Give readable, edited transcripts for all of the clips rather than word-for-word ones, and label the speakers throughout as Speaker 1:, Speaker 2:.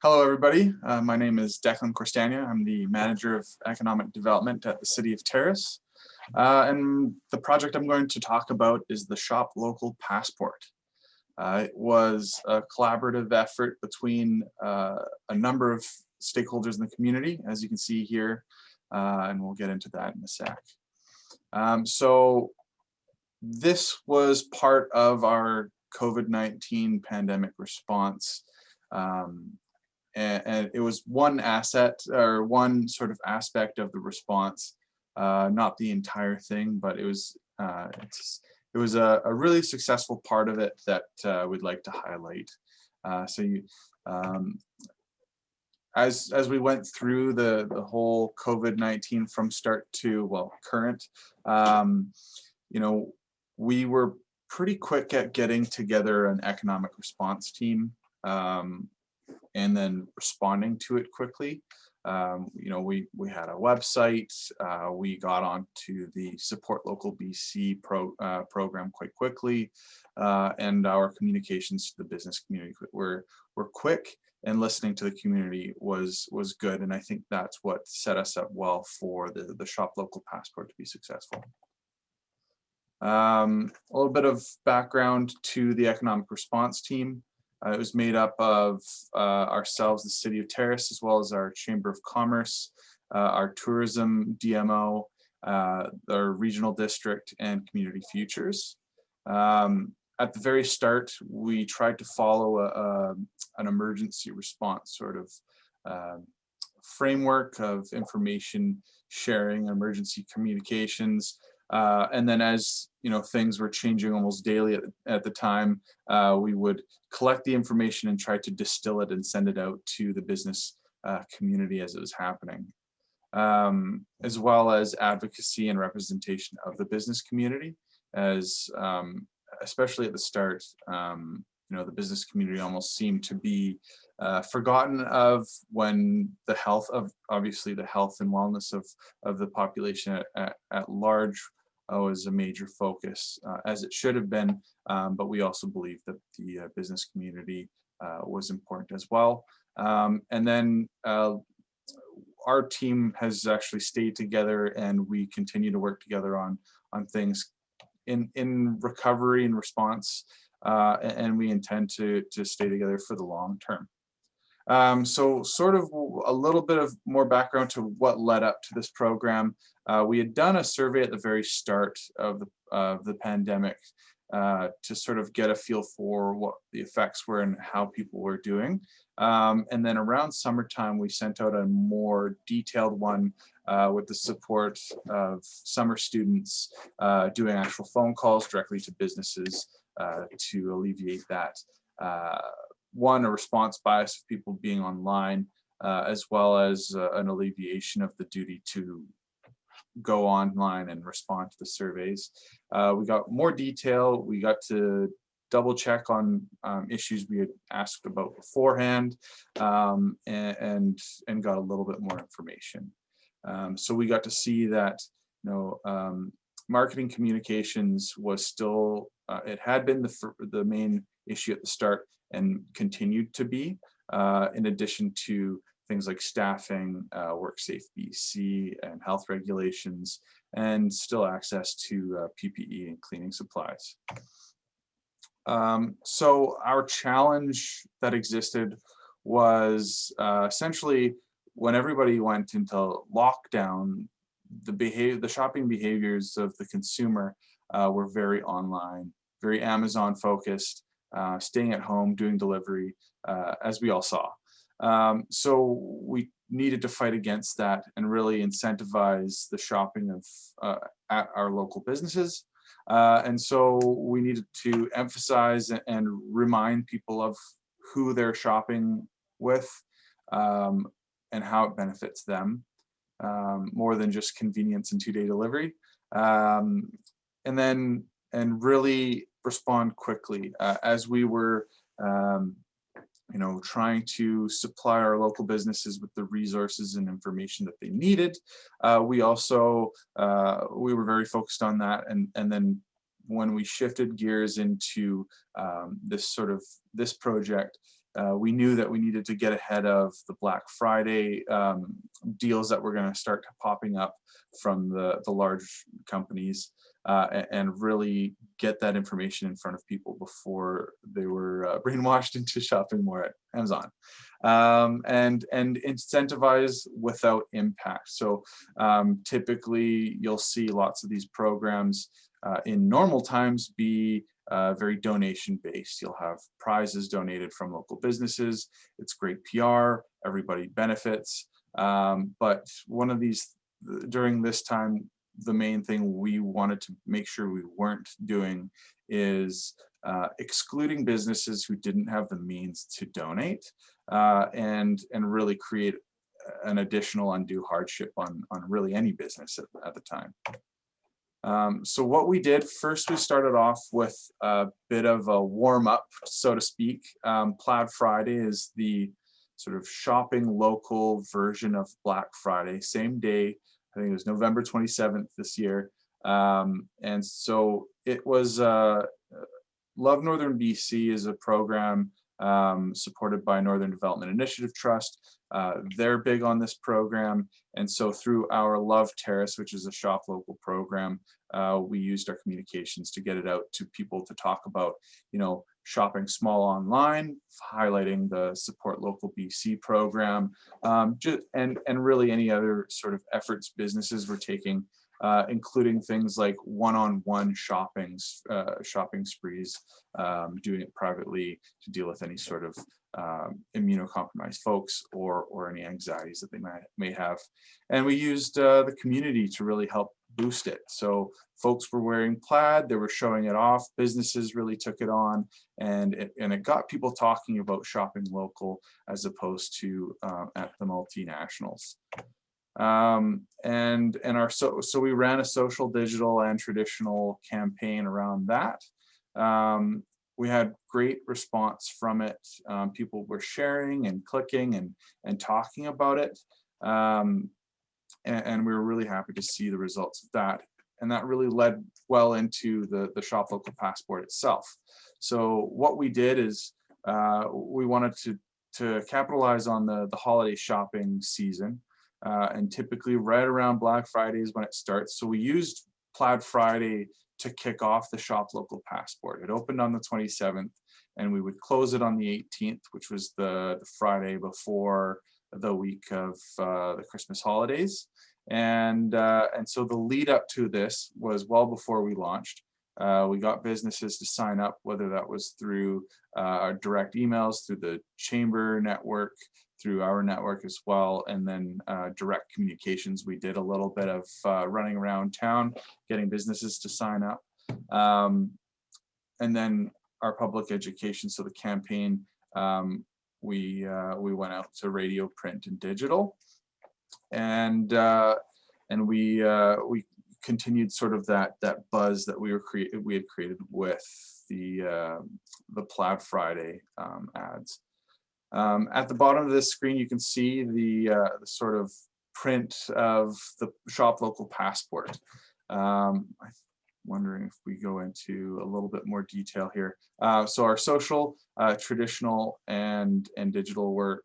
Speaker 1: Hello, everybody. My name is Declan Corstania. I'm the Manager of Economic Development at the City of Terrace. And the project I'm going to talk about is the Shop Local Passport. It was a collaborative effort between a number of stakeholders in the community, as you can see here, and we'll get into that in a sec. So this was part of our COVID-19 pandemic response. And it was one asset or one sort of aspect of the response, not the entire thing, but it was a really successful part of it that we'd like to highlight. As we went through the whole COVID-19 from start to current, we were pretty quick at getting together an economic response team. And then responding to it quickly. We had a website, we got onto the Support Local BC program quite quickly, and our communications to the business community were quick, and listening to the community was good, and I think that's what set us up well for the Shop Local Passport to be successful. A little bit of background to the economic response team. It was made up of ourselves, the City of Terrace, as well as our Chamber of Commerce, our tourism DMO, our regional district, and Community Futures. At the very start, we tried to follow an emergency response sort of framework of information sharing, emergency communications. And then as things were changing almost daily at the time, we would collect the information and try to distill it and send it out to the business community as it was happening, as well as advocacy and representation of the business community, as especially at the start, the business community almost seemed to be forgotten of when obviously the health and wellness of the population at large was a major focus, as it should have been, but we also believe that the business community was important as well. And then our team has actually stayed together, and we continue to work together on things in recovery and response, and we intend to stay together for the long term. So sort of a little bit of more background to what led up to this program. We had done a survey at the very start of the pandemic to sort of get a feel for what the effects were and how people were doing. And then around summertime, we sent out a more detailed one with the support of summer students doing actual phone calls directly to businesses to alleviate that. One, a response bias of people being online, as well as an alleviation of the duty to go online and respond to the surveys. We got more detail. We got to double check on issues we had asked about beforehand, and got a little bit more information. So we got to see that marketing communications was still, it had been the main issue at the start and continued to be, in addition to things like staffing, WorkSafe BC, and health regulations, and still access to PPE and cleaning supplies. So our challenge that existed was essentially when everybody went into lockdown, the shopping behaviors of the consumer were very online, very Amazon focused, staying at home, doing delivery, as we all saw. So we needed to fight against that and really incentivize the shopping of at our local businesses. And so we needed to emphasize and remind people of who they're shopping with, and how it benefits them, more than just convenience and 2-day delivery. And really respond quickly as we were trying to supply our local businesses with the resources and information that they needed. We were very focused on that, and then when we shifted gears into this project, we knew that we needed to get ahead of the Black Friday deals that were going to start popping up from the large companies, and really get that information in front of people before they were brainwashed into shopping more at Amazon. And incentivize without impact. So typically you'll see lots of these programs in normal times be very donation based. You'll have prizes donated from local businesses. It's great PR, everybody benefits. But one of these, during this time, the main thing we wanted to make sure we weren't doing is excluding businesses who didn't have the means to donate, and really create an additional undue hardship on really any business at the time. So what we did, first we started off with a bit of a warm up, so to speak. Plaid Friday is the sort of shopping local version of Black Friday, same day. I think it was November 27th this year. And so it was, Love Northern BC is a program supported by Northern Development Initiative Trust. They're big on this program. And so through our Love Terrace, which is a shop local program, we used our communications to get it out to people to talk about, you know, shopping small online, highlighting the Support Local BC program, and really any other sort of efforts businesses were taking, including things like one-on-one shopping sprees, doing it privately to deal with any sort of immunocompromised folks or any anxieties that they may have. And we used the community to really help boost it. So folks were wearing plaid, they were showing it off, businesses really took it on, and it got people talking about shopping local as opposed to at the multinationals. So we ran a social, digital, and traditional campaign around that. We had great response from it. People were sharing and clicking and talking about it. And we were really happy to see the results of that. And that really led well into the Shop Local Passport itself. So what we did is we wanted to capitalize on the holiday shopping season. And typically right around Black Friday is when it starts. So we used Plaid Friday to kick off the Shop Local Passport. It opened on the 27th and we would close it on the 18th, which was the Friday before the week of the Christmas holidays. And so the lead up to this was well before we launched. We got businesses to sign up, whether that was through our direct emails, through the chamber network, through our network as well, and then direct communications. We did a little bit of running around town, getting businesses to sign up. And then our public education, so the campaign, we went out to radio, print, and digital. And we continued sort of that buzz that we had created with the Plaid Friday ads. At the bottom of this screen, you can see the sort of print of the Shop Local Passport. I'm wondering if we go into a little bit more detail here. So our social, traditional, and digital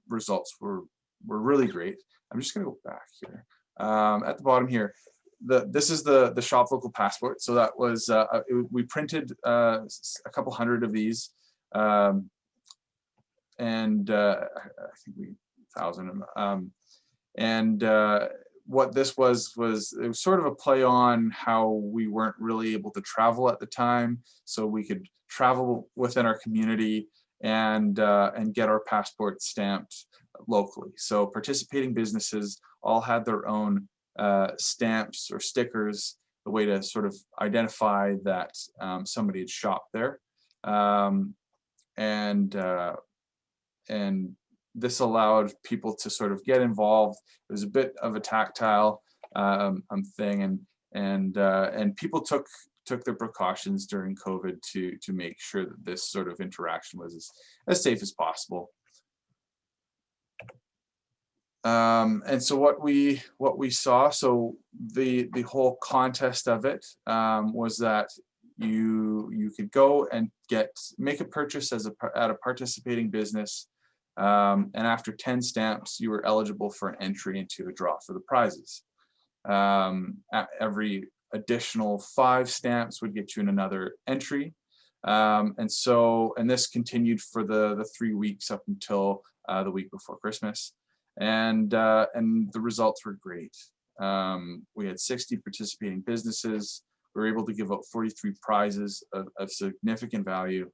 Speaker 1: results were really great. I'm just going to go back here. At the bottom here, this is the Shop Local Passport. So that was we printed a couple hundred of these. And I think 1,000 of them. What this was it was sort of a play on how we weren't really able to travel at the time, so we could travel within our community and get our passports stamped locally. So participating businesses all had their own stamps or stickers, the way to sort of identify that somebody had shopped there. And this allowed people to sort of get involved. It was a bit of a tactile thing, and people took their precautions during COVID to make sure that this sort of interaction was as safe as possible. And so what we saw, so the whole contest of it was that you could go and make a purchase at a participating business, and after 10 stamps, you were eligible for an entry into a draw for the prizes. Every additional 5 stamps would get you in another entry. And this continued for the 3 weeks up until the week before Christmas. And the results were great. We had 60 participating businesses. We were able to give out 43 prizes of significant value.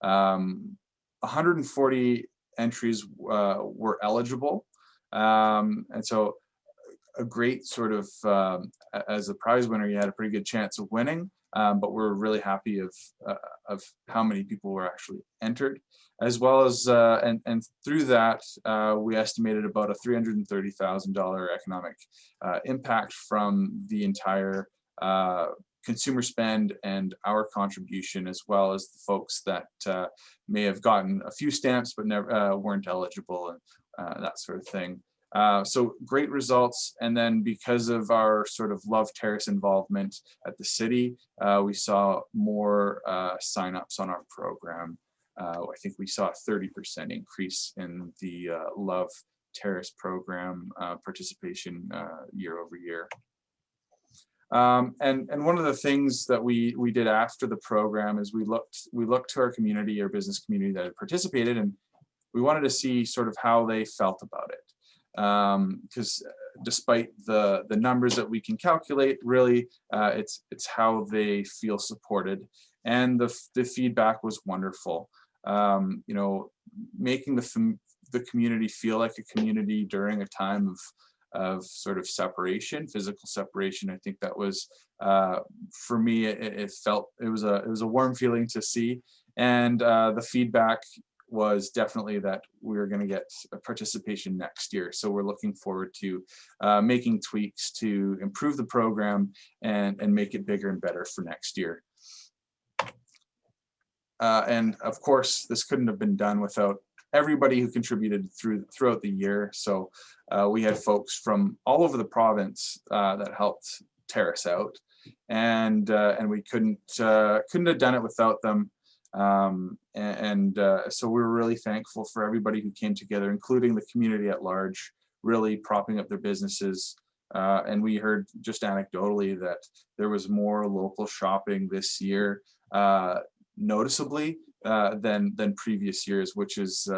Speaker 1: 140 entries were eligible. And so a great sort of, as a prize winner, you had a pretty good chance of winning, but we're really happy of how many people were actually entered, as well as, and through that, we estimated about a $330,000 economic impact from the entire consumer spend and our contribution, as well as the folks that may have gotten a few stamps but never weren't eligible, and that sort of thing. So great results. And then because of our sort of Love Terrace involvement at the city, we saw more signups on our program. I think we saw a 30% increase in the Love Terrace program participation year over year. And one of the things that we did after the program is we looked to our community, our business community that had participated, and we wanted to see sort of how they felt about it. Because despite the numbers that we can calculate, really it's how they feel supported, and the feedback was wonderful. You know, making the community feel like a community during a time of sort of separation, physical separation. I think that was, for me, it was a warm feeling to see, and the feedback was definitely that we were going to get a participation next year. So we're looking forward to making tweaks to improve the program and make it bigger and better for next year. And of course, this couldn't have been done without everybody who contributed throughout the year. So we had folks from all over the province that helped Terrace out, and we couldn't have done it without them. So we were really thankful for everybody who came together, including the community at large, really propping up their businesses. And we heard just anecdotally that there was more local shopping this year, noticeably, than previous years, which is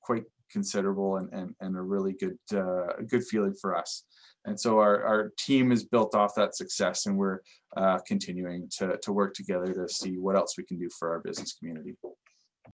Speaker 1: quite considerable and a really good feeling for us. And so our team is built off that success, and we're continuing to work together to see what else we can do for our business community.